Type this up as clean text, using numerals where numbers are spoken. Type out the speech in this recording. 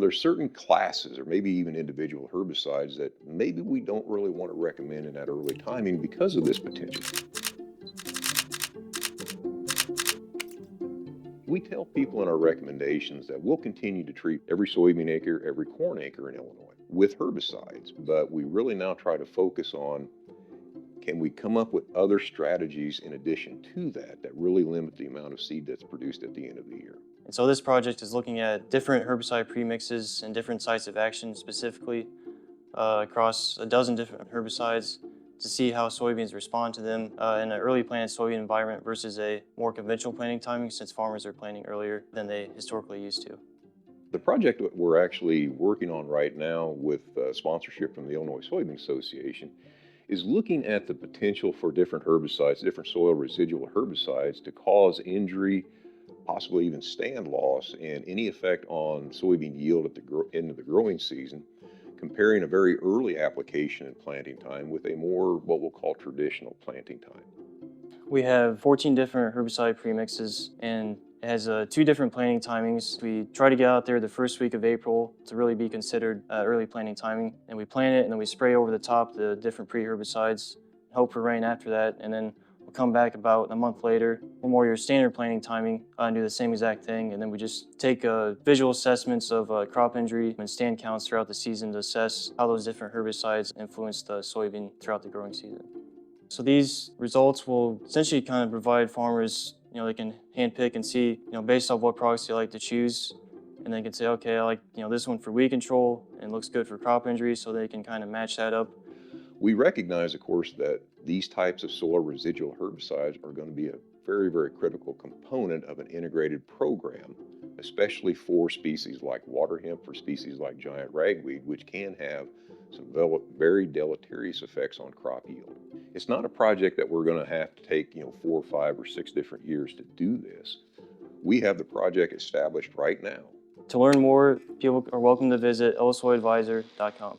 there certain classes or maybe even individual herbicides that maybe we don't really want to recommend in that early timing because of this potential? We tell people in our recommendations that we'll continue to treat every soybean acre, every corn acre in Illinois with herbicides, but we really now try to focus on, can we come up with other strategies in addition to that that really limit the amount of seed that's produced at the end of the year? And so this project is looking at different herbicide premixes and different sites of action, specifically across a dozen different herbicides, to see how soybeans respond to them in an early planted soybean environment versus a more conventional planting timing, since farmers are planting earlier than they historically used to. The project that we're actually working on right now with sponsorship from the Illinois Soybean Association is looking at the potential for different herbicides, different soil residual herbicides, to cause injury, possibly even stand loss, and any effect on soybean yield at the end of the growing season, comparing a very early application and planting time with a more what we'll call traditional planting time. We have 14 different herbicide premixes, and it has two different planting timings. We try to get out there the first week of April to really be considered early planting timing, and we plant it and then we spray over the top the different pre-herbicides, hope for rain after that, and then we'll come back about a month later, one more your standard planting timing, and do the same exact thing, and then we just take visual assessments of crop injury and stand counts throughout the season to assess how those different herbicides influence the soybean throughout the growing season. So these results will essentially kind of provide farmers, they can handpick and see, based off what products they like to choose, and they can say, okay, I like, this one for weed control and looks good for crop injury, so they can kind of match that up. We recognize, of course, that these types of soil residual herbicides are going to be a very, very critical component of an integrated program, especially for species like water hemp, for species like giant ragweed, which can have some very deleterious effects on crop yield. It's not a project that we're going to have to take 4, 5, or 6 different years to do this. We have the project established right now. To learn more, people are welcome to visit ilsoyadvisor.com.